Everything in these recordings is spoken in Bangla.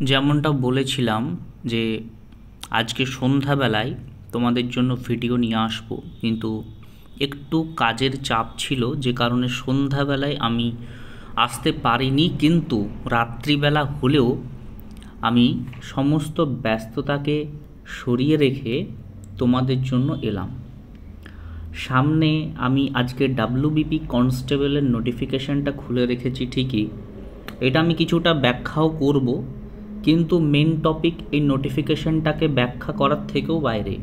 যেমনটা বলেছিলাম যে আজকে সন্ধ্যাবেলায় তোমাদের জন্য ভিডিও নিয়ে আসবো, কিন্তু একটু কাজের চাপ ছিল যে কারণে সন্ধ্যাবেলায় আমি আসতে পারিনি। কিন্তু রাত্রিবেলা হলেও আমি সমস্ত ব্যস্ততাকে সরিয়ে রেখে তোমাদের জন্য এলাম। সামনে আমি আজকে ডাব্লিউবিপি কনস্টেবলের নোটিফিকেশানটা খুলে রেখেছি ঠিকই, এটা আমি কিছুটা ব্যাখ্যাও করব, কিন্তু মেন টপিক এই নোটিফিকেশানটাকে ব্যাখ্যা করার থেকেও বাইরে।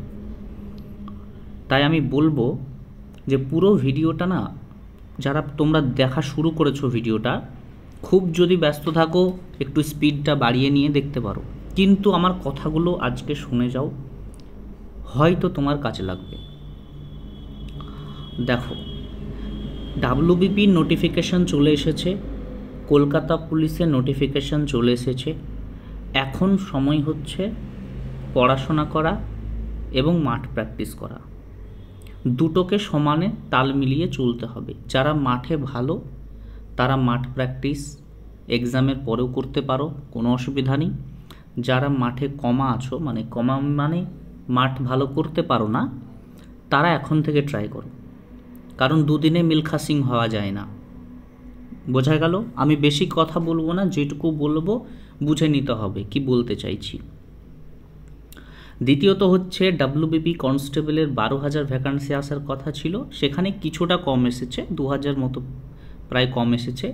তাই আমি বলবো যে পুরো ভিডিওটা না, যারা তোমরা দেখা শুরু করেছো ভিডিওটা, খুব যদি ব্যস্ত থাকো একটু স্পিডটা বাড়িয়ে নিয়ে দেখতে পারো, কিন্তু আমার কথাগুলো আজকে শুনে যাও, হয়তো তোমার কাজে লাগবে। দেখো, ডাব্লিউবিপির নোটিফিকেশান চলে এসেছে, কলকাতা পুলিশের নোটিফিকেশান চলে এসেছে। এখন সময় হচ্ছে পড়াশোনা করা এবং মাঠ প্র্যাকটিস করা, দুটোকে সমানে তাল মিলিয়ে চলতে হবে। যারা মাঠে ভালো তারা মাঠ প্র্যাকটিস এক্সামের পরেও করতে পারো, কোনো অসুবিধা নেই। যারা মাঠে কমা আছো, মানে মাঠ ভালো করতে পারো না, তারা এখন থেকে ট্রাই করো, কারণ দুদিনে মিলখা সিং হওয়া যায় না। বোঝা গেল? আমি বেশি কথা বলবো না, যেটুকু বলবো বুঝে নিতে হবে কি বলতে চাইছি। দ্বিতীয়ত হচ্ছে ডাব্লিউবিপি কনস্টেবলের 12,000 ভ্যাকান্সি আসার কথা ছিল, সেখানে কিছুটা কম এসেছে, 2,000 মতো প্রায় কম এসেছে,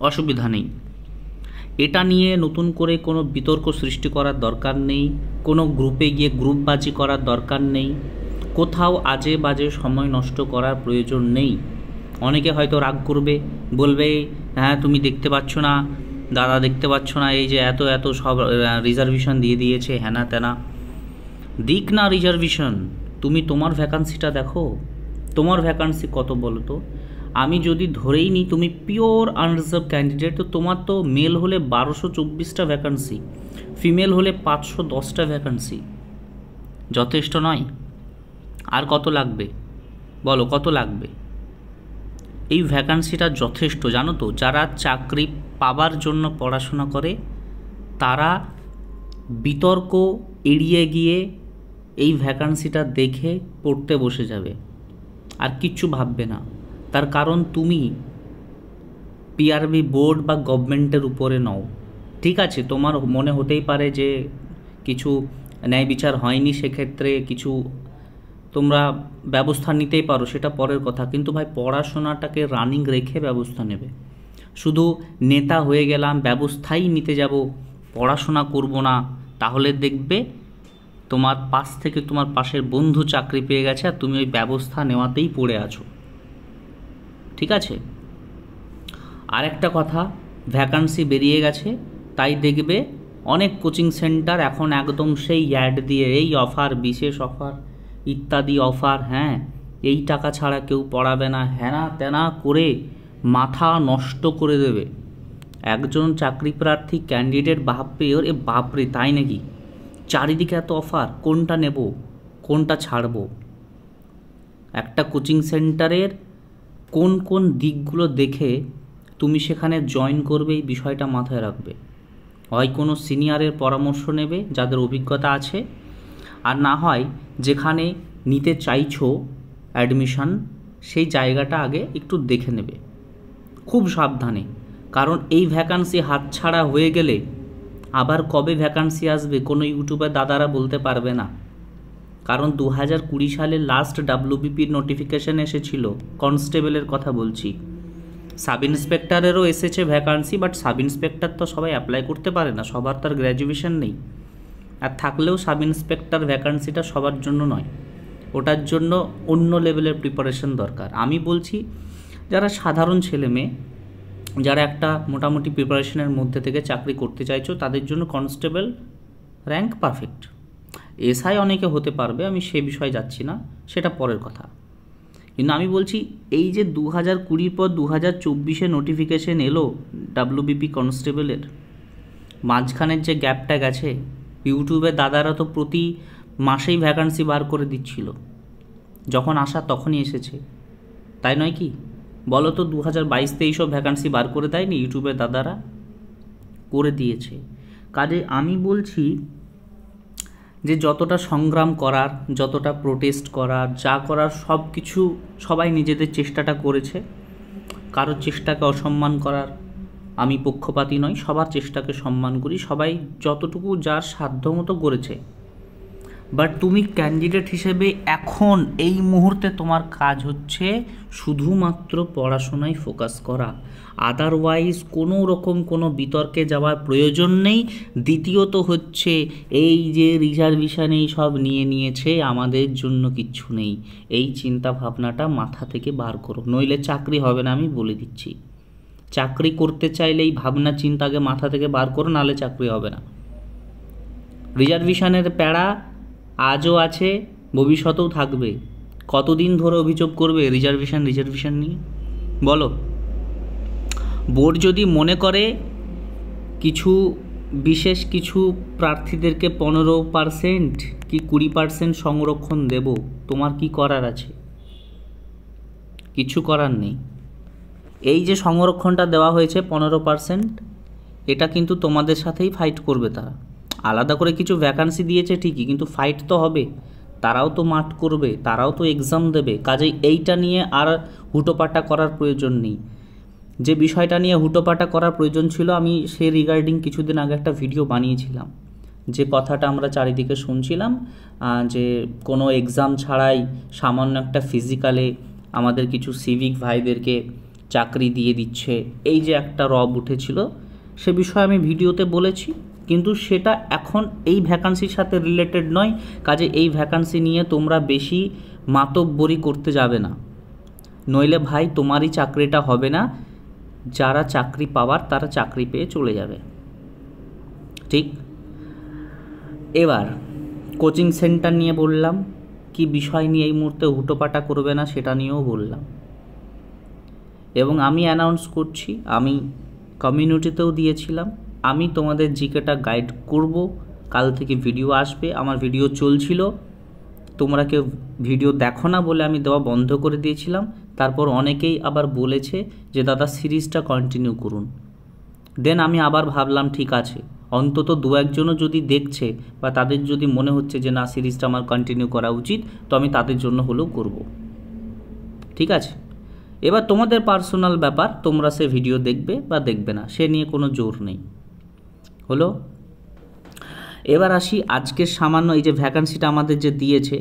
অসুবিধা নেই। এটা নিয়ে নতুন করে কোনো বিতর্ক সৃষ্টি করার দরকার নেই, কোনো গ্রুপে গিয়ে গ্রুপবাজি করার দরকার নেই, কোথাও আজে বাজে সময় নষ্ট করার প্রয়োজন নেই। অনেকে হয়তো রাগ করবে, বলবে হ্যাঁ তুমি দেখতে পাচ্ছ না দাদা, দেখতে পাচ্ছ না এই যে এত এত সব রিজার্ভেশন দিয়ে দিয়েছে, হ্যানা তেনা। দিক না রিজার্ভেশন, তুমি তোমার ভ্যাকান্সিটা দেখো, তোমার ভ্যাকান্সি কত বলো তো। আমি যদি ধরেই নিই তুমি পিওর আনরিজার্ভ ক্যান্ডিডেট, তো তোমার তো মেল হলে 1224টা ভ্যাকান্সি, ফিমেল হলে 510টা ভ্যাকান্সি, যথেষ্ট নয়? আর কত লাগবে বলো, কত লাগবে? এই ভ্যাকান্সিটা যথেষ্ট, জানো তো। যারা চাকরি পাবার জন্য পড়াশোনা করে তারা বিতর্ক এড়িয়ে গিয়ে এই ভ্যাকান্সিটা দেখে পড়তে বসে যাবে, আর কিচ্ছু ভাববে না। তার কারণ তুমি পিআরবি বোর্ড বা গভর্নমেন্টের উপরে নও। ঠিক আছে, তোমার মনে হতেই পারে যে কিছু ন্যায় বিচার হয়নি, সেক্ষেত্রে কিছু তোমরা ব্যবস্থা নিতেই পারো, সেটা পরের কথা, কিন্তু ভাই পড়াশোনাটাকে রানিং রেখে ব্যবস্থা নেবে। শুধু নেতা হয়ে গেলাম, ব্যবস্থাই নিতে যাব, পড়াশোনা করব না, তাহলে দেখবে তোমার পাশ থেকে তোমার পাশের বন্ধু চাকরি পেয়ে গেছে আর তুমি ওই ব্যবস্থা নেওয়াতেই পড়ে আছো। ঠিক আছে? আর একটা কথা, ভ্যাকান্সি বেরিয়ে গেছে, তাই দেখবে অনেক কোচিং সেন্টার এখন একদম সেই অ্যাড দিয়ে এই অফার, বিশেষ অফার ইত্যাদি অফার, হ্যাঁ এই টাকা ছাড়া কেউ পড়াবে না, হ্যানা তেনা করে মাথা নষ্ট করে দেবে। একজন চাকরি প্রার্থী ক্যান্ডিডেট ভাববে ওর এ বাপরে, তাই নাকি, চারিদিকে এত অফার, কোনটা নেব কোনটা ছাড়ব। একটা কোচিং সেন্টারের কোন কোন দিকগুলো দেখে তুমি সেখানে জয়েন করবে, এই বিষয়টা মাথায় রাখবে। হয় কোনো সিনিয়রের পরামর্শ নেবে যাদের অভিজ্ঞতা আছে, আর না হয় যেখানে নিতে চাইছো অ্যাডমিশন, সেই জায়গাটা আগে একটু দেখে নেবে খুব সাবধানে। কারণ এই ভ্যাকান্সি হাতছাড়া হয়ে গেলে আবার কবে ভ্যাকান্সি আসবে কোনো ইউটিউবের দাদারা বলতে পারবে না। কারণ 2020 সালে লাস্ট ডাব্লিউবিপির নোটিফিকেশান এসেছিল, কনস্টেবলের কথা বলছি। সাব ইন্সপেক্টরেরও এসেছে ভ্যাকান্সি, বাট সাব ইন্সপেক্টর তো সবাই অ্যাপ্লাই করতে পারে না, সবার তার গ্র্যাজুয়েশন নেই। আর থাকলেও সাব ইন্সপেক্টর ভ্যাকান্সিটা সবার জন্য নয়, ওটার জন্য অন্য লেভেলের প্রিপারেশন দরকার। আমি বলছি যারা সাধারণ ছেলে মেয়ে, যারা একটা মোটামুটি প্রিপারেশনের মধ্যে থেকে চাকরি করতে চাইছো, তাদের জন্য কনস্টেবল র্যাঙ্ক পারফেক্ট। এসআই অনেকে হতে পারবে, আমি সে বিষয়ে যাচ্ছি না, সেটা পরের কথা। কিন্তু আমি বলছি এই যে 2020 পর 2024 নোটিফিকেশন এলো ডাব্লিউবিপি কনস্টেবলের, মাঝখানের যে গ্যাপটা গেছে, ইউটিউবের দাদারা তো প্রতি মাসেই ভ্যাকান্সি বার করে দিচ্ছিল, যখন আসা তখনই এসেছে, তাই নয় কি বলো তো? 2022-23 ভ্যাকান্সি বার করে দেয়নি ইউটিউবের দাদারা? করে দিয়েছে। কাজে আমি বলছি যে যতটা সংগ্রাম করার, যতটা প্রোটেস্ট করার, যা করার সব কিছু সবাই নিজেদের চেষ্টাটা করেছে। কারোর চেষ্টাকে অসম্মান করার আমি পক্ষপাতী নই, সবার চেষ্টাকে সম্মান করি, সবাই যতটুকু যার সাধ্যমতো করেছে। বাট তুমি ক্যান্ডিডেট হিসেবে এখন এই মুহূর্তে তোমার কাজ হচ্ছে শুধুমাত্র পড়াশোনায় ফোকাস করা, আদারওয়াইজ কোনো রকম কোনো বিতর্কে যাওয়ার প্রয়োজন নেই। দ্বিতীয়ত হচ্ছে এই যে রিজার্ভেশন এই সব নিয়েছে আমাদের জন্য কিচ্ছু নেই, এই চিন্তা ভাবনাটা মাথা থেকে বার করো, নইলে চাকরি হবে না, আমি বলে দিচ্ছি। চাকরি করতে চাইলে এই ভাবনা চিন্তাকে মাথা থেকে বার করো, নাহলে চাকরি হবে না। রিজার্ভেশনের প্যারা আজও আছে, ভবিষ্যতেও থাকবে। কতদিন ধরে অভিযোগ করবে রিজার্ভেশন নিয়ে বলো? বোর্ড যদি মনে করে কিছু বিশেষ কিছু প্রার্থীদেরকে 15% কি 20% সংরক্ষণ দেব, তোমার কি করার আছে? কিছু করার নেই। এই যে সংরক্ষণটা দেওয়া হয়েছে 15%, এটা কিন্তু তোমাদের সাথেই ফাইট করবে তারা। আলাদা করে কিছু ভ্যাকান্সি দিয়েছে ঠিকই, কিন্তু ফাইট তো হবে, তারাও তো মাঠ করবে, তারাও তো এক্সাম দেবে। কাজেই এইটা নিয়ে আর হুটোপাটা করার প্রয়োজন নেই। যে বিষয়টা নিয়ে হুটোপাটা করার প্রয়োজন ছিল, আমি সেই রিগার্ডিং কিছুদিন আগে একটা ভিডিও বানিয়েছিলাম। যে কথাটা আমরা চারিদিকে শুনছিলাম, যে কোনো এক্সাম ছাড়াই সামান্য একটা ফিজিক্যালে আমাদের কিছু সিভিক ভাইদেরকে চাকরি দিয়ে দিচ্ছে, এই যে একটা রব উঠেছিল, সে বিষয়ে আমি ভিডিওতে বলেছি। কিন্তু সেটা এখন এই ভ্যাকান্সির সাথে রিলেটেড নয়। কাজে এই ভ্যাকান্সি নিয়ে তোমরা বেশি মাতব্বরি করতে যাবে না, নইলে ভাই তোমারই চাকরিটা হবে না, যারা চাকরি পাওয়ার তারা চাকরি পেয়ে চলে যাবে। ঠিক। এবার কোচিং সেন্টার নিয়ে বললাম, কি বিষয় নিয়ে এই মুহূর্তে হুটোপাটা করবে না সেটা নিয়েও বললাম। এবং আমি অ্যানাউন্স করছি, আমি কমিউনিটিতেও দিয়েছিলাম, আমি তোমাদের জিকেটা গাইড করব। কাল থেকে ভিডিও আসবে। আমার ভিডিও চলছিল, তোমরা কেউ ভিডিও দেখো না বলে আমি দেওয়া বন্ধ করে দিয়েছিলাম। তারপর অনেকেই আবার বলেছে যে দাদা সিরিজটা কন্টিনিউ করুন। দেন আমি আবার ভাবলাম ঠিক আছে, অন্তত 2-1জনও যদি দেখছে বা তাদের যদি মনে হচ্ছে যে না সিরিজটা আমার কন্টিনিউ করা উচিত, তো আমি তাদের জন্য হলেও করব। ঠিক আছে, এবার তোমাদের পার্সোনাল ব্যাপার, তোমরা সে ভিডিও দেখবে বা দেখবে না, সে নিয়ে কোনো জোর নেই। হলো? এবার আসি আজকের সামান্য এই যে ভ্যাকান্সিটা আমাদের যে দিয়েছে,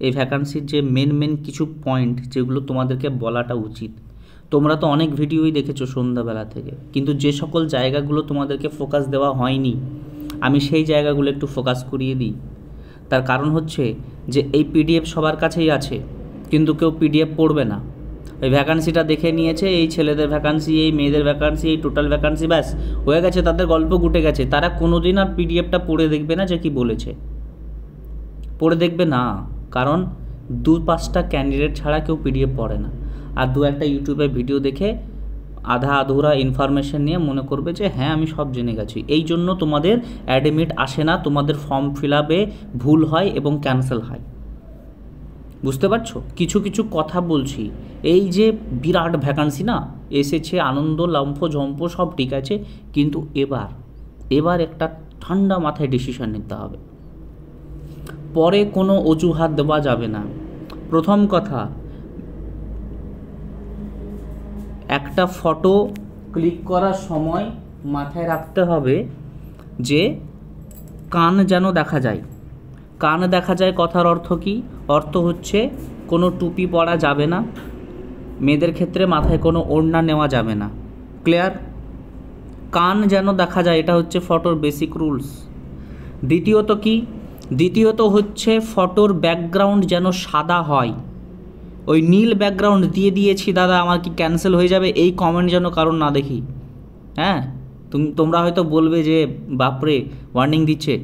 এই ভ্যাকান্সির যে মেন কিছু পয়েন্ট যেগুলো তোমাদেরকে বলাটা উচিত। তোমরা তো অনেক ভিডিওই দেখেছো সন্ধ্যাবেলা থেকে, কিন্তু যে সকল জায়গাগুলো তোমাদেরকে ফোকাস দেওয়া হয়নি, আমি সেই জায়গাগুলো একটু ফোকাস করিয়ে দিই। তার কারণ হচ্ছে যে এই পিডিএফ সবার কাছেই আছে, কিন্তু কেউ পিডিএফ পড়বে না। ওই ভ্যাকান্সিটা দেখে নিয়েছে, এই ছেলেদের ভ্যাকান্সি, এই মেয়েদের ভ্যাকান্সি, এই টোটাল ভ্যাকান্সি, ব্যাস হয়ে গেছে, তাদের গল্প গুটে গেছে। তারা কোনো দিন আর পিডিএফটা পড়ে দেখবে না যে কি বলেছে, পড়ে দেখবে না। কারণ 2-5টা ক্যান্ডিডেট ছাড়া কেউ পিডিএফ পড়ে না। আর 2-1টা ইউটিউবে ভিডিও দেখে আধা আধুরা ইনফরমেশন নিয়ে মনে করবে যে হ্যাঁ আমি সব জেনে গেছি। এই জন্য তোমাদের অ্যাডমিট আসে না, তোমাদের ফর্ম ফিল আপে ভুল হয় এবং ক্যান্সেল হয়। বুঝতে পারছো? কিছু কথা বলছি। এই যে বিরাট ভ্যাকান্সি না এসেছে, আনন্দ লম্ফ ঝম্প সব ঠিক আছে, কিন্তু এবার একটা ঠান্ডা মাথায় ডিসিশন নিতে হবে। পরে কোনো অজুহাত দেওয়া যাবে না। প্রথম কথা, একটা ফটো ক্লিক করার সময় মাথায় রাখতে হবে যে কান যেন দেখা যায়। কান দেখা যায় কথার অর্থ কী? অর্থ হচ্ছে কোনো টুপি পরা যাবে না, মেয়েদের ক্ষেত্রে মাথায় কোনো ওড়না নেওয়া যাবে না। ক্লিয়ার? কান যেন দেখা যায়, এটা হচ্ছে ফটোর বেসিক রুলস। দ্বিতীয়ত কি? দ্বিতীয়ত হচ্ছে ফটোর ব্যাকগ্রাউন্ড যেন সাদা হয়। ওই নীল ব্যাকগ্রাউন্ড দিয়ে দিয়েছি দাদা, আমার কি ক্যান্সেল হয়ে যাবে, এই কমেন্ট যেন কারণ না দেখি। হ্যাঁ, তোমরা হয়তো বলবে যে বাপরে ওয়ার্নিং দিচ্ছে।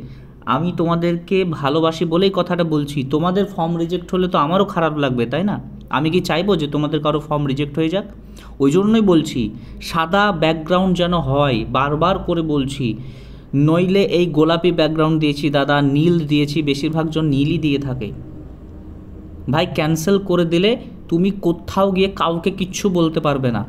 আমি তোমাদেরকে ভালোবাসি বলেই কথাটা বলছি। তোমাদের ফর্ম রিজেক্ট হলে তো আমারও খারাপ লাগবে, তাই না? আমি কি চাইবো যে তোমাদের কারো ফর্ম রিজেক্ট হয়ে যাক? ওই জন্যই বলছি সাদা ব্যাকগ্রাউন্ড যেন হয়, বারবার করে বলছি। নইলে এই গোলাপি ব্যাকগ্রাউন্ড দিয়েছি দাদা, নীল দিয়েছি, বেশিরভাগ জন নীলই দিয়ে থাকে। ভাই ক্যান্সেল করে দিলে তুমি কোথাও গিয়ে কাউকে কিচ্ছু বলতে পারবে না,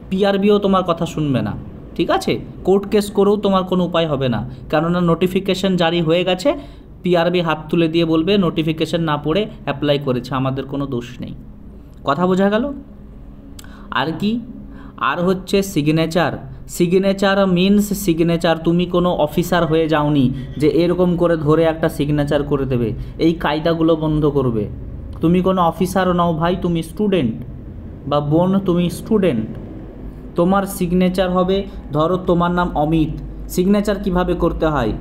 পিআরবিও তোমার কথা শুনবে না। ঠিক আছে, কোর্ট কেস করেও তোমার কোনো উপায় হবে না, কেননা নোটিফিকেশন জারি হয়ে গেছে, পিআরবি হাত তুলে দিয়ে বলবে নোটিফিকেশন না পড়ে অ্যাপ্লাই করেছে, আমাদের কোনো দোষ নেই। কথা বোঝা গেল? আর কি, আর হচ্ছে সিগনেচার। সিগনেচার মিনস সিগনেচার, তুমি কোনো অফিসার হয়ে যাওনি যে এরকম করে ধরে একটা সিগনেচার করে দেবে, এই কায়দাগুলো বন্ধ করবে। তুমি কোনো অফিসারও নও ভাই, তুমি স্টুডেন্ট, বা বোন তুমি স্টুডেন্ট। তোমার সিগনেচার হবে, ধরো তোমার নাম অমিত, সিগনেচার কিভাবে করতে হয়,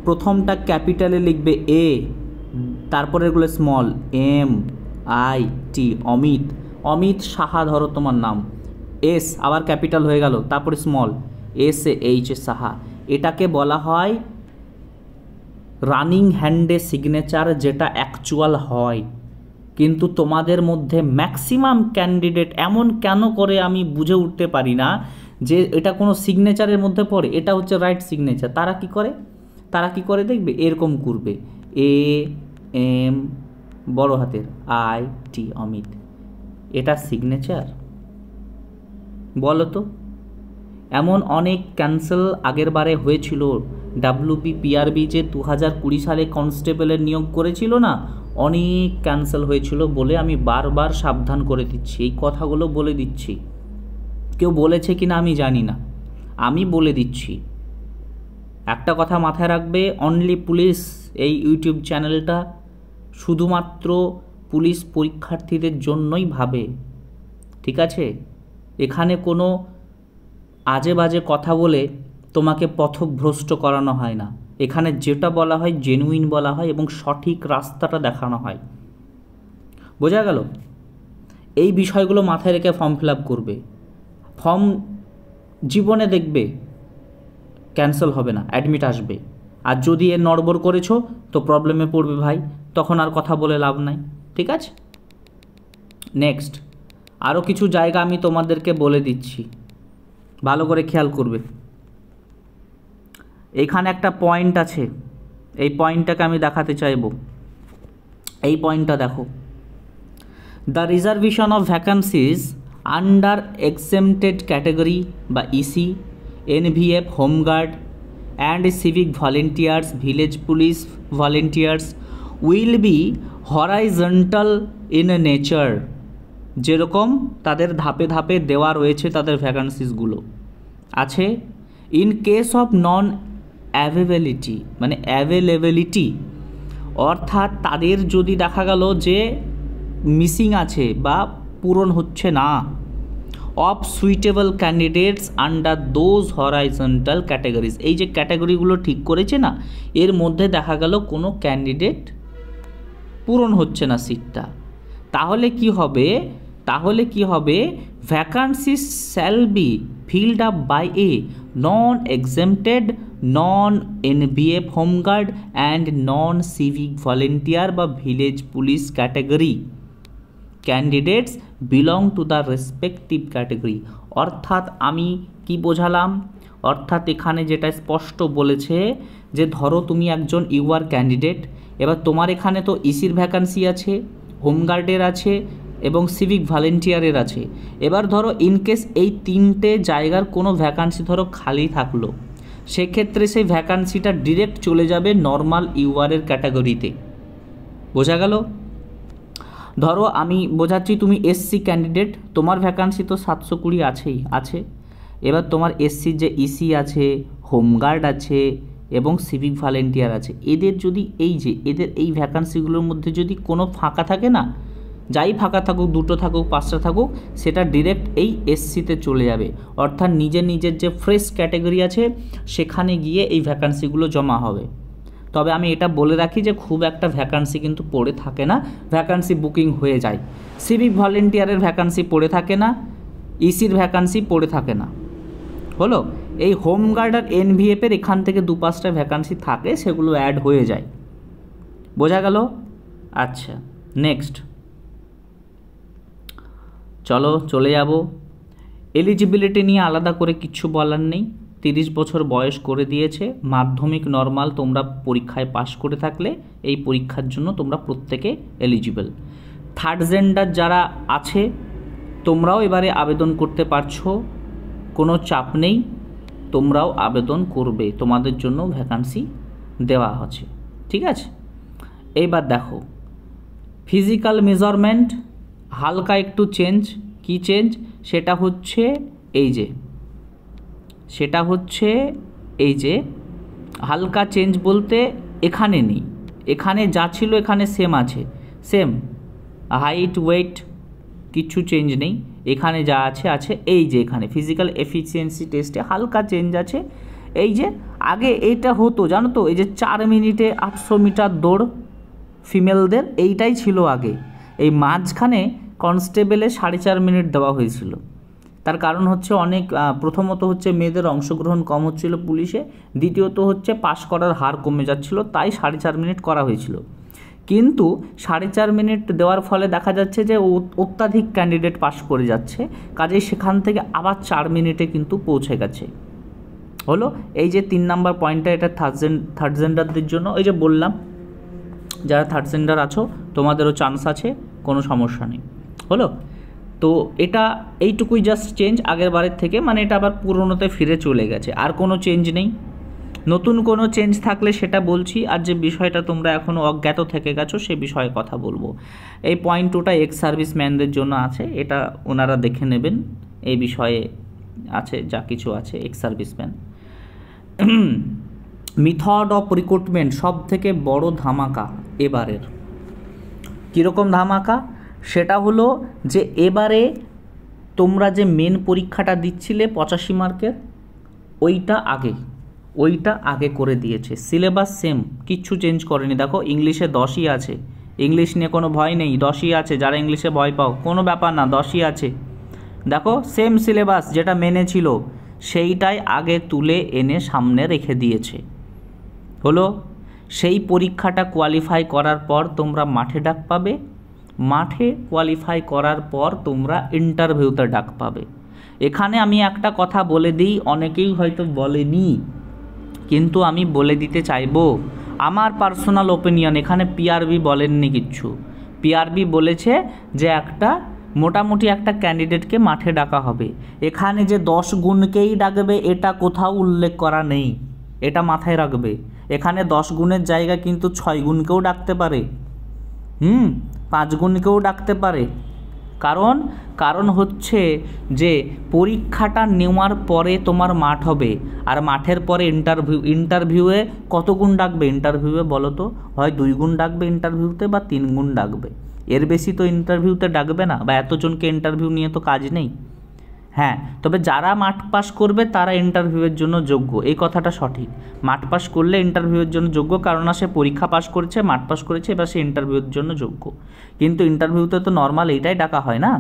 প্রথমটা ক্যাপিটালে লিখবে এ, তারপরে এগুলো small M I T, Amit. Amit Saha ধরো তোমার নাম, এস আবার ক্যাপিটাল হয়ে গেল, তারপরে small S A H A Saha. এটাকে বলা হয় রানিং হ্যান্ডে সিগনেচার, যেটা অ্যাকচুয়াল হয়। কিন্তু তোমাদের মধ্যে ম্যাক্সিমাম ক্যান্ডিডেট এমন কেন করে আমি বুঝে উঠতে পারি না যে এটা কোনো সিগনেচারের মধ্যে পড়ে, এটা হচ্ছে রাইট সিগনেচার। তারা কি করে দেখবে, এরকম করবে এ এম বড় হাতের আই টি, অমিত। এটা সিগনেচার? বলো তো। এমন অনেক ক্যান্সেল আগের বারে হয়েছিল, ডাব্লিউবি পিআরবি যে 2020 সালে কনস্টেবলের নিয়োগ করেছিল না, অনেক ক্যান্সেল হয়েছিল বলে আমি বারবার সাবধান করে দিচ্ছি, এই কথাগুলো বলে দিচ্ছি। কেউ বলেছে কি না আমি জানি না, আমি বলে দিচ্ছি। একটা কথা মাথায় রাখবে, অনলি পুলিশ এই ইউটিউব চ্যানেলটা শুধুমাত্র পুলিশ পরীক্ষার্থীদের জন্যই ভাবে, ঠিক আছে? এখানে কোনো আজে বাজে কথা বলে তোমাকে পথভ্রষ্ট করানো হয় না। এখানে যেটা বলা হয় জেনুইন বলা হয় এবং সঠিক রাস্তাটা দেখানো হয়। বোঝা গেল? এই বিষয়গুলো মাথায় রেখে ফর্ম ফিল আপ করবে। ফর্ম জীবনে দেখবে ক্যান্সেল হবে না, অ্যাডমিট আসবে। আর যদি এর নড়বড় করেছো তো প্রবলেমে পড়বে ভাই, তখন আর কথা বলে লাভ নাই, ঠিক আছে? নেক্সট আরও কিছু জায়গা আমি তোমাদেরকে বলে দিচ্ছি, ভালো করে খেয়াল করবে। এইখানে একটা পয়েন্ট আছে, এই পয়েন্টটাকে আমি দেখাতে চাইব। এই পয়েন্টটা দেখো, the reservation of vacancies under exempted category বা EC, NVF, home guard and civic volunteers, village police volunteers will be horizontal in nature. যেরকম তাদের ধাপে ধাপে দেওয়া রয়েছে তাদের ভ্যাকান্সিসগুলো আছে। In case of non availability, মানে অ্যাভেলেবিলিটি অর্থাৎ তাদের যদি দেখা গেল যে মিসিং আছে বা পূরণ হচ্ছে না, of suitable candidates under those horizontal categories, এই যে ক্যাটাগরিগুলো ঠিক করেছে না, এর মধ্যে দেখা গেল কোনো ক্যান্ডিডেট পূরণ হচ্ছে না সিটটা, তাহলে কি হবে, vacancies shall be filled up by a non exempted, non NVF, home guard and non civic volunteer বা village police category candidates belong to the respective category. অর্থাৎ আমি কি বোঝালাম, অর্থাৎ এখানে যেটা স্পষ্ট বলেছে যে ধরো তুমি একজন ইউআর ক্যান্ডিডেট, এবার তোমার এখানে তো ইসির ভ্যাকান্সি আছে, হোমগার্ডের আছে এবং সিভিক ভলেন্টিয়ারের আছে। এবার ধরো ইনকেস এই তিনটে জায়গার কোনো ভ্যাকান্সি ধরো খালি থাকলো, সেক্ষেত্রে সেই ভ্যাকান্সিটা ডিরেক্ট চলে যাবে নর্মাল ইউআরের ক্যাটাগরিতে। বোঝা গেল? ধরো আমি বোঝাচ্ছি, তুমি এসসি ক্যান্ডিডেট, তোমার ভ্যাকান্সি তো 720 আছে। এবার তোমার এসসির যে ইসি আছে, হোমগার্ড আছে এবং সিভিক ভলেন্টিয়ার আছে, এদের যদি এদের এই ভ্যাকান্সিগুলোর মধ্যে যদি কোনো ফাঁকা থাকে না, যাই ফাঁকা থাকুক, 2টো থাকুক, 5টা থাকুক, সেটা ডিরেক্ট এই এসসিতে চলে যাবে। অর্থাৎ নিজের যে ফ্রেশ ক্যাটাগরি আছে সেখানে গিয়ে এই ভ্যাকান্সিগুলো জমা হবে। তবে আমি এটা বলে রাখি যে খুব একটা ভ্যাকান্সি কিন্তু পড়ে থাকে না, ভ্যাকান্সি বুকিং হয়ে যায়। সিভিক ভলেন্টিয়ারের ভ্যাকান্সি পড়ে থাকে না, ইসির ভ্যাকান্সি পড়ে থাকে না। হলো, এই হোমগার্ড আর এনভিএফের এখান থেকে 2-5টা ভ্যাকান্সি থাকে, সেগুলো অ্যাড হয়ে যায়। বোঝা গেল? আচ্ছা, নেক্সট চলে যাব। এলিজিবিলিটি নিয়ে আলাদা করে কিচ্ছু বলার নেই, 30 বছর বয়স করে দিয়েছে। মাধ্যমিক নর্মাল তোমরা পরীক্ষায় পাশ করে থাকলে এই পরীক্ষার জন্য তোমরা প্রত্যেকে এলিজিবল। থার্ড জেন্ডার যারা আছে তোমরাও এবারে আবেদন করতে পারছো, কোনো চাপ নেই। তোমরাও আবেদন করবে, তোমাদের জন্য ভ্যাকান্সি দেওয়া আছে। ঠিক আছে, এইবার দেখো ফিজিক্যাল মেজারমেন্ট হালকা একটু চেঞ্জ। কি চেঞ্জ? সেটা হচ্ছে এই যে হালকা চেঞ্জ বলতে এখানে নেই, এখানে যা ছিল এখানে সেম আছে, সেম হাইট ওয়েট কিছু চেঞ্জ নেই, এখানে যা আছে এই যে এখানে ফিজিক্যাল এফিসিয়েন্সি টেস্টে হালকা চেঞ্জ আছে। এই যে আগে এটা হতো জানো তো, এই যে 4 মিনিটে 800 মিটার দৌড় ফিমেলদের, এইটাই ছিল আগে। এই মাঝখানে কনস্টেবলে 4.5 মিনিট দেওয়া হয়েছিল। তার কারণ হচ্ছে অনেক প্রথমত হচ্ছে মেয়েদের অংশগ্রহণ কম হচ্ছিল পুলিশে, দ্বিতীয়ত হচ্ছে পাশ করার হার কমে যাচ্ছিল, তাই 4.5 মিনিট করা হয়েছিল। কিন্তু 4.5 মিনিট দেওয়ার ফলে দেখা যাচ্ছে যে অত্যাধিক ক্যান্ডিডেট পাশ করে যাচ্ছে, কাজেই সেখান থেকে আবার 4 মিনিটে কিন্তু পৌঁছে গেছে। হলো এই যে 3 নাম্বার পয়েন্টটা, এটা থার্ড জেন্ডারদের জন্য। এই যে বললাম যারা থার্ড জেন্ডার আছো তোমাদেরও চান্স আছে, কোনো সমস্যা নেই। হলো, তো এটা এইটুকুই জাস্ট চেঞ্জ আগের বারের থেকে, মানে এটা আবার পুরনোতে ফিরে চলে গেছে, আর কোনো চেঞ্জ নেই। নতুন কোনো চেঞ্জ থাকলে সেটা বলছি, আর যে বিষয়টা তোমরা এখনও অজ্ঞাত থেকে গেছো সে বিষয়ে কথা বলবো। এই পয়েন্ট 2টা এক্স সার্ভিসম্যানদের জন্য আছে, এটা ওনারা দেখে নেবেন, এই বিষয়ে আছে যা কিছু আছে ex serviceman. Method of recruitment সব থেকে বড় ধামাকা এবারের। কীরকম ধামাকা? সেটা হলো যে এবারে তোমরা যে মেন পরীক্ষাটা দিচ্ছিলে 85 মার্কের, ওইটা আগে করে দিয়েছে। সিলেবাস সেম, কিচ্ছু চেঞ্জ করেনি। দেখো ইংলিশে 10ই আছে, ইংলিশ নিয়ে কোনো ভয় নেই, 10ই আছে। যারা ইংলিশে ভয় পাও কোনো ব্যাপার না, 10ই আছে। দেখো সেম সিলেবাস যেটা মেনে ছিল সেইটাই আগে তুলে এনে সামনে রেখে দিয়েছে। হলো, সেই পরীক্ষাটা কোয়ালিফাই করার পর তোমরা মাঠে ডাক পাবে, মাঠে কোয়ালিফাই করার পর তোমরা ইন্টারভিউতে ডাক পাবে। এখানে আমি একটা কথা বলে দিই, অনেকেই হয়তো বলেনি কিন্তু আমি বলে দিতে চাইবো, আমার পার্সোনাল ওপিনিয়ন। এখানে পিআরবি বলেননি কিচ্ছু, পিআরবি বলেছে যে মোটামুটি একটা ক্যান্ডিডেটকে মাঠে ডাকা হবে। এখানে যে 10 গুণকেই ডাকবে এটা কোথাও উল্লেখ করা নেই, এটা মাথায় রাখবে। এখানে 10 গুণের জায়গায় কিন্তু 6 গুণকেও ডাকতে পারে, 5 গুণকেও ডাকতে পারে। কারণ হচ্ছে যে পরীক্ষাটা নেওয়ার পরে তোমার মাঠ হবে, আর মাঠের পরে ইন্টারভিউয়ে কত গুণ ডাকবে? ইন্টারভিউয়ে বলো তো, হয় 2 গুণ ডাকবে ইন্টারভিউতে, বা 3 গুণ ডাকবে। এর বেশি তো ইন্টারভিউতে ডাকবে না, বা এতজনকে ইন্টারভিউ নিয়ে তো কাজ নেই। হ্যাঁ, তবে যারা মাঠ পাস করবে তারা ইন্টারভিউয়ের জন্য যোগ্য, এই কথাটা সঠিক। মাঠ পাস করলে ইন্টারভিউয়ের জন্য যোগ্য, কারণ সে পরীক্ষা পাস করেছে, মাঠ পাস করেছে, এবার সে ইন্টারভিউয়ের জন্য যোগ্য। কিন্তু ইন্টারভিউতে তো নর্মাল এইটাই ডাকা হয় না।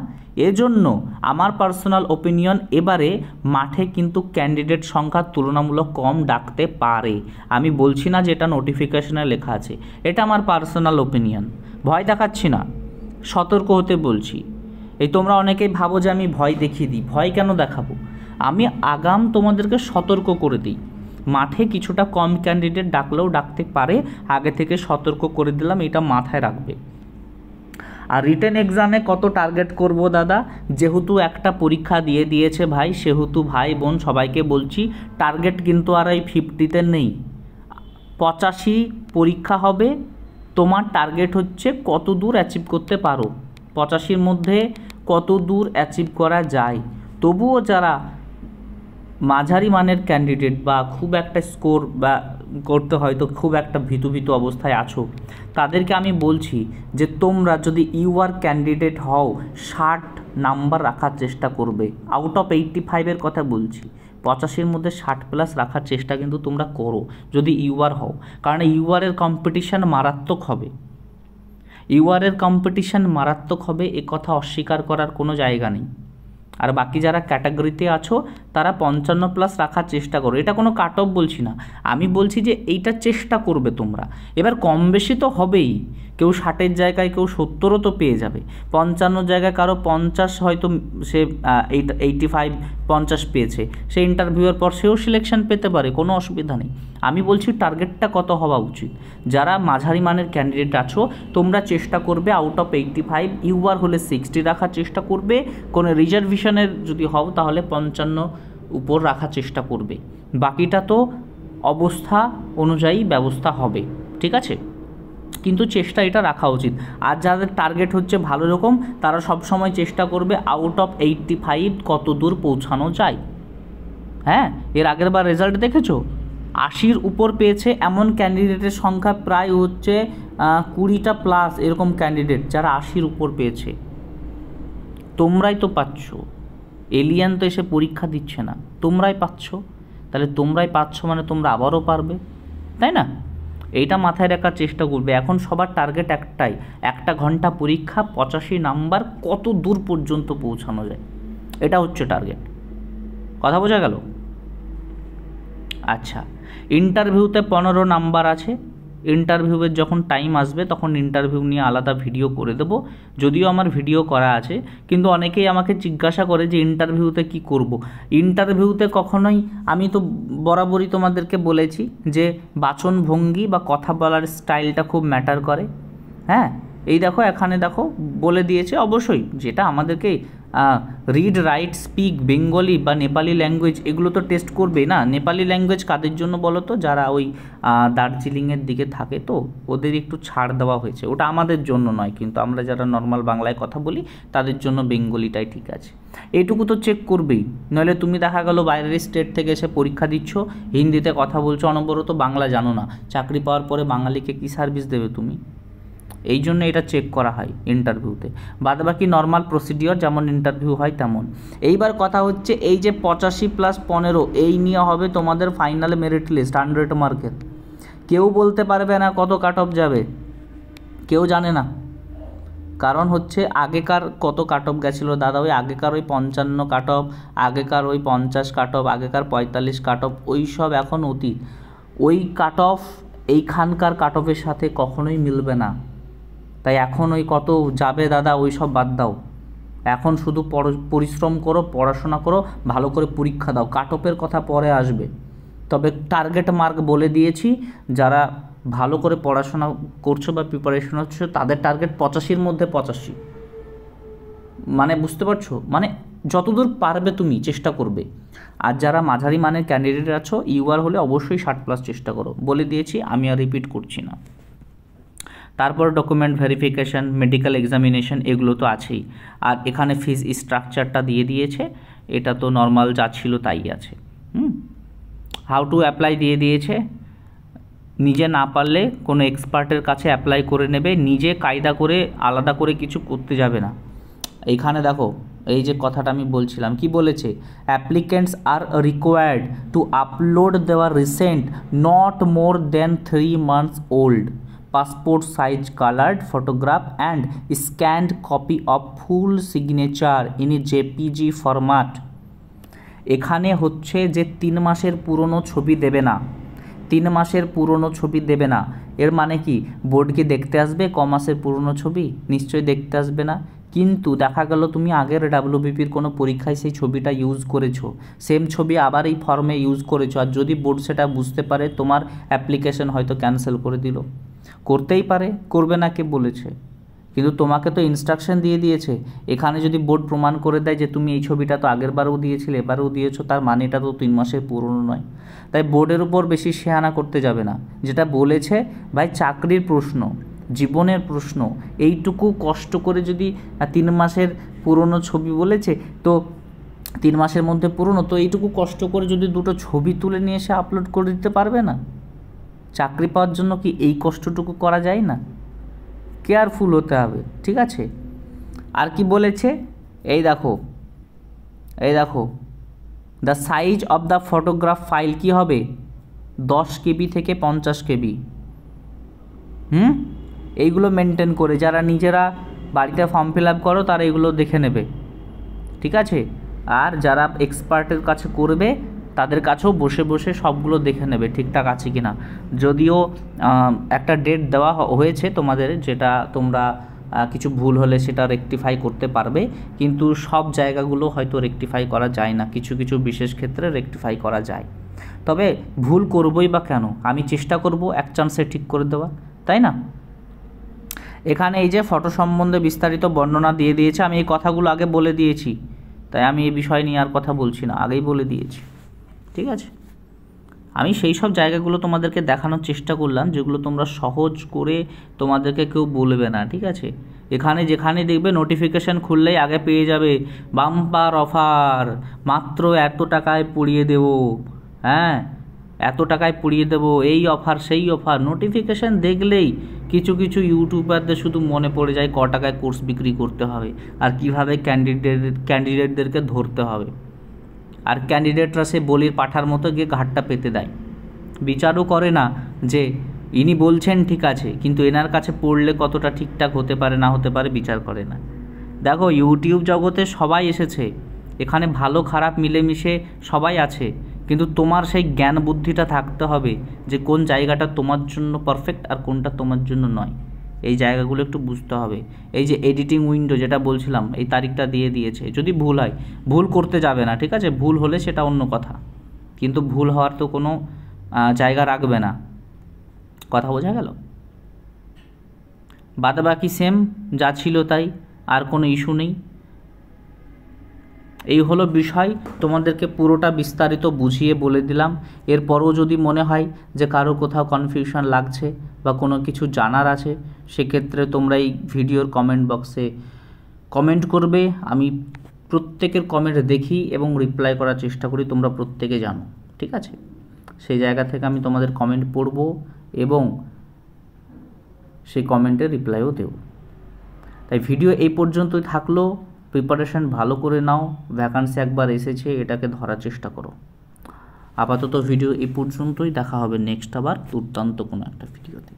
এজন্য আমার পার্সোনাল ওপিনিয়ন, এবারে মাঠে কিন্তু ক্যান্ডিডেট সংখ্যা তুলনামূলক কম ডাকতে পারে। আমি বলছি না যে এটা নোটিফিকেশনে লেখা আছে, এটা আমার পার্সোনাল ওপিনিয়ন। ভয় দেখাচ্ছি না, সতর্ক হতে বলছি। এই তোমরা অনেকেই ভাবো যে আমি ভয় দেখিয়ে দিই, ভয় কেন দেখাবো? আমি আগাম তোমাদেরকে সতর্ক করে দিই, মাঠে কিছুটা কম ক্যান্ডিডেট ডাকলেও ডাকতে পারে, আগে থেকে সতর্ক করে দিলাম, এটা মাথায় রাখবে। আর রিটেন এক্সামে কত টার্গেট করব দাদা? যেহেতু একটা পরীক্ষা দিয়ে দিয়েছে ভাই, সেহেতু ভাই বোন সবাইকে বলছি, টার্গেট কিন্তু আর এই 50-তে নেই। 85 পরীক্ষা হবে, তোমার টার্গেট হচ্ছে কত দূর অ্যাচিভ করতে পারো, 85-র মধ্যে কত দূর অ্যাচিভ করা যায়। তবুও যারা মাঝারি মানের ক্যান্ডিডেট বা খুব একটা স্কোর বা করতে হয়তো খুব একটা ভীতু অবস্থায় আছো, তাদেরকে আমি বলছি যে তোমরা যদি ইউআর ক্যান্ডিডেট হও 60 নাম্বার রাখার চেষ্টা করবে। আউট অফ 85-এর কথা বলছি, 85-র মধ্যে 60+ রাখার চেষ্টা কিন্তু তোমরা করো যদি ইউআর হও, কারণ ইউআরের কম্পিটিশান মারাত্মক হবে। ইউআরের কম্পিটিশান মারাত্মক হবে, এ কথা অস্বীকার করার কোনো জায়গা নেই। আর বাকি যারা ক্যাটাগরিতে আছো তারা 55+ রাখার চেষ্টা করো, এটা কোনো কাট অফ বলছি না, আমি বলছি যে এইটা চেষ্টা করবে তোমরা। এবার কম বেশি তো হবেই, কেউ 60-এর জায়গায় কেউ 70-ও তো পেয়ে যাবে, 55 জায়গায় কারো 50 হয়তো সে 85-50 পেয়েছে, সে ইন্টারভিউয়ের পর সেও সিলেকশন পেতে পারে, কোনো অসুবিধা নেই। আমি বলছি টার্গেটটা কত হওয়া উচিত। যারা মাঝারি মানের ক্যান্ডিডেট আছো তোমরা চেষ্টা করবে আউট অফ 85, ইউআর হলে 60 রাখার চেষ্টা করবে, কোনো রিজার্ভেশনের যদি হও তাহলে 55 উপর রাখার চেষ্টা করবে, বাকিটা তো অবস্থা অনুযায়ী ব্যবস্থা হবে, ঠিক আছে? কিন্তু চেষ্টা এটা রাখা উচিত। আর যাদের টার্গেট হচ্ছে ভালো রকম, তারা সবসময় চেষ্টা করবে আউট অফ 85 কত দূর পৌঁছানো যায়। হ্যাঁ, এর আগের বার রেজাল্ট দেখেছো, 80-র উপর পেয়েছে এমন ক্যান্ডিডেটের সংখ্যা প্রায় হচ্ছে 20টা প্লাস, এরকম ক্যান্ডিডেট যারা 80-র উপর পেয়েছে। তোমরাই তো পাচ্ছ, এলিয়ান তো এসে পরীক্ষা দিচ্ছে না, তোমরাই পাচ্ছ। তাহলে তোমরাই পাচ্ছ মানে তোমরা আবারও পারবে, তাই না? এইটা মাথায় রাখার চেষ্টা করবে। এখন সবার টার্গেট একটাই, 1 ঘন্টা পরীক্ষা, 85 নাম্বার, কত দূর পর্যন্ত পৌঁছানো যায়, এটা হচ্ছে টার্গেট। কথা বোঝা গেল? আচ্ছা, ইন্টারভিউতে 15 নাম্বার আছে। ইন্টারভিউয়ের যখন টাইম আসবে তখন ইন্টারভিউ নিয়ে আলাদা ভিডিও করে দেব, যদিও আমার ভিডিও করা আছে, কিন্তু অনেকেই আমাকে জিজ্ঞাসা করে যে ইন্টারভিউতে কি করব। ইন্টারভিউতে কখনোই, আমি তো বরাবরই তোমাদেরকে বলেছি যে বাচনভঙ্গি বা কথা বলার স্টাইলটা খুব ম্যাটার করে। হ্যাঁ, এই দেখো এখানে দেখো বলে দিয়েছে, অবশ্যই যেটা আমাদেরকে রিড রাইট স্পিক বেঙ্গলি বা নেপালি ল্যাঙ্গুয়েজ এগুলো তো টেস্ট করবে না। নেপালি ল্যাঙ্গুয়েজ কাদের জন্য বলো তো? যারা ওই দার্জিলিংয়ের দিকে থাকে, তো ওদের একটু ছাড় দেওয়া হয়েছে, ওটা আমাদের জন্য নয়, কিন্তু আমরা যারা নর্মাল বাংলায় কথা বলি তাদের জন্য বেঙ্গলিটাই ঠিক আছে। এইটুকু তো চেক করবেই, নইলে তুমি দেখা গেল বাইরের স্টেট থেকে এসে পরীক্ষা দিচ্ছ, হিন্দিতে কথা বলছো অনবরত, বাংলা জানো না, চাকরি পাওয়ার পরে বাঙালিকে কী সার্ভিস দেবে তুমি? এই জন্য এটা চেক করা হয় ইন্টারভিউতে। বাদবাকি নর্মাল প্রসিডিওর যেমন ইন্টারভিউ হয় তেমন। এইবার কথা হচ্ছে এই যে 85+15 এই নিয়ে হবে তোমাদের ফাইনাল মেরিট লিস্ট 100 মার্কের। কেউ বলতে পারবে না কত কাট অফ যাবে, কেউ জানে না। কারণ হচ্ছে আগেকার কত কাট অফ গেছিলো দাদা, ওই আগেকার ওই 55 কাট অফ, আগেকার ওই 50 কাট অফ, আগেকার 45 কাট অফ, ওই সব এখন অতীত। ওই কাট অফ এইখানকার কাট অফের সাথে কখনোই মিলবে না। তাই এখন ওই কত যাবে দাদা ওই সব বাদ দাও, এখন শুধু পরিশ্রম করো, পড়াশোনা করো, ভালো করে পরীক্ষা দাও, কাট অফের কথা পরে আসবে। তবে টার্গেট মার্ক বলে দিয়েছি, যারা ভালো করে পড়াশোনা করছো বা প্রিপারেশন হচ্ছে তাদের টার্গেট 85-র মধ্যে 85। মানে বুঝতে পারছো, মানে যতদূর পারবে তুমি চেষ্টা করবে। আর যারা মাঝারি মানের ক্যান্ডিডেট আছো, ইউআর হলে অবশ্যই 60+ চেষ্টা করো, বলে দিয়েছি, আমি আর রিপিট করছি না। তারপর ডকুমেন্ট ভেরিফিকেশান, মেডিকেল এক্সামিনেশন, এগুলো তো আছেই। আর এখানে ফিজ স্ট্রাকচারটা দিয়ে দিয়েছে, এটা তো নর্মাল যা ছিল তাই আছে। হাউ টু অ্যাপ্লাই দিয়ে দিয়েছে, নিজে না পারলে কোনো এক্সপার্টের কাছে অ্যাপ্লাই করে নেবে, নিজে কায়দা করে আলাদা করে কিছু করতে যাবে না। এইখানে দেখো এই যে কথাটা আমি বলছিলাম, কি বলেছে, applicants are required to upload দেওয়ার recent not more than 3 months old passport size colored photograph and scanned copy of full signature in a JPG format। এখানে হচ্ছে যে 3 মাসের পুরনো ছবি দেবে না, 3 মাসের পুরনো ছবি দেবে না। এর মানে কি, বোর্ড কি দেখতে আসবে ক মাসের পুরনো ছবি? নিশ্চয়ই দেখতে আসবে না। কিন্তু দেখা গেল তুমি আগের ডাব্লিউবিপির কোনো পরীক্ষায় সেই ছবিটা ইউজ করেছো, সেম ছবি আবার এই ফর্মে ইউজ করেছো, আর যদি বোর্ড সেটা বুঝতে পারে তোমার অ্যাপ্লিকেশন হয়তো ক্যান্সেল করে দিল, করতেই পারে, করবে না কে বলেছে? কিন্তু তোমাকে তো ইনস্ট্রাকশন দিয়ে দিয়েছে। এখানে যদি বোর্ড প্রমাণ করে দেয় যে তুমি এই ছবিটা তো আগের বারেও দিয়েছিলে এবারেও দিয়েছো, তার মানে এটা তো 3 মাসের পুরনো নয়। তাই বোর্ডের উপর বেশি শেয়ানা করতে যাবে না। যেটা বলেছে ভাই, চাকরির প্রশ্ন, জীবনের প্রশ্ন, এইটুকু কষ্ট করে যদি 3 মাসের পুরনো ছবি বলেছে, তো 3 মাসের মধ্যে পুরনো, তো এইটুকু কষ্ট করে যদি 2টো ছবি তুলে নিয়ে এসে আপলোড করে দিতে পারবে না? চাকরি পাওয়ার জন্য কি এই কষ্টটুকু করা যায় না? কেয়ারফুল হতে হবে, ঠিক আছে? আর কি বলেছে, এই দেখো, এই দেখো, the size of the photograph file কি হবে, 10 KB থেকে 50 KB। এইগুলো মেনটেন করে যারা নিজেরা বাড়িতে ফর্ম ফিল আপ করো তারা এগুলো দেখে নেবে, ঠিক আছে? আর যারা এক্সপার্টের কাছে করবে তাদের কাছেও বসে বসে সবগুলো দেখে নেবে ঠিকঠাক আছে কি না। যদিও একটা ডেট দেওয়া হয়েছে তোমাদের, যেটা তোমরা কিছু ভুল হলে সেটা রেকটিফাই করতে পারবে, কিন্তু সব জায়গাগুলো হয়তো রেকটিফাই করা যায় না, কিছু কিছু বিশেষ ক্ষেত্রে রেকটিফাই করা যায়। তবে ভুল করবই বা কেন, আমি চেষ্টা করব এক চান্সে ঠিক করে দেওয়া, তাই না? এখানে এই যে ফটো সম্বন্ধে বিস্তারিত বর্ণনা দিয়ে দিয়েছে, আমি এই কথাগুলো আগে বলে দিয়েছি, তাই আমি এই বিষয় নিয়ে আর কথা বলছি না, আগেই বলে দিয়েছি। ঠিক আছে, আমি সেই সব জায়গাগুলো তোমাদেরকে দেখানোর চেষ্টা করলাম যেগুলো তোমরা সহজ করে তোমাদেরকে কেউ বলবে না। ঠিক আছে, এখানে যেখানে দেখবে নোটিফিকেশান খুললেই আগে পেয়ে যাবে বাম্পার অফার, মাত্র এত টাকায় পুড়িয়ে দেব, হ্যাঁ এত টাকায় পুড়িয়ে দেব, এই অফার সেই অফার। নোটিফিকেশান দেখলেই কিছু কিছু ইউটিউবারদের শুধু মনে পড়ে যায় ক টাকায় কোর্স বিক্রি করতে হবে আর কীভাবে ক্যান্ডিডেটদেরকে ধরতে হবে। আর ক্যান্ডিডেটরা সে বলির পাঠার মতো গিয়ে ঘাটটা পেতে দেয়, বিচারও করে না যে ইনি বলছেন ঠিক আছে, কিন্তু এনার কাছে পড়লে কতটা ঠিকঠাক হতে পারে না হতে পারে বিচার করে না। দেখো ইউটিউব জগতে সবাই এসেছে, এখানে ভালো খারাপ মিলেমিশে সবাই আছে, কিন্তু তোমার সেই জ্ঞান বুদ্ধিটা থাকতে হবে যে কোন জায়গাটা তোমার জন্য পারফেক্ট আর কোনটা তোমার জন্য নয়। এই জায়গাগুলো একটু বুঝতে হবে। এই যে এডিটিং উইন্ডো যেটা বলছিলাম, এই তারিখটা দিয়ে দিয়েছে, যদি ভুল হয়, ভুল করতে যাবে না, ঠিক আছে, ভুল হলে সেটা অন্য কথা, কিন্তু ভুল হওয়ার তো কোনো জায়গা রাখবে না। কথা বোঝা গেল? বাদবাকি সেম যা ছিল তাই, আর কোনো ইস্যু নেই। এই হলো বিষয়, তোমাদেরকে পুরোটা বিস্তারিত বুঝিয়ে বলে দিলাম। এরপরও যদি মনে হয় যে কারো কোথাও কনফিউশন লাগছে বা কোনো কিছু জানার আছে, সেক্ষেত্রে তোমরা এই ভিডিওর কমেন্ট বক্সে কমেন্ট করবে। আমি প্রত্যেকের কমেন্ট দেখি এবং রিপ্লাই করার চেষ্টা করি, তোমরা প্রত্যেকে জানো। ঠিক আছে, সেই জায়গা থেকে আমি তোমাদের কমেন্ট পড়ব এবং সেই কমেন্টের রিপ্লাইও দেব। তাই ভিডিও এই পর্যন্তই থাকলো। প্রিপারেশান ভালো করে নাও, ভ্যাকান্সি একবার এসেছে, এটাকে ধরার চেষ্টা করো। আপাতত ভিডিও এই পর্যন্তই, দেখা হবে নেক্সট আবার দুর্দান্ত কোনো একটা ভিডিওতে।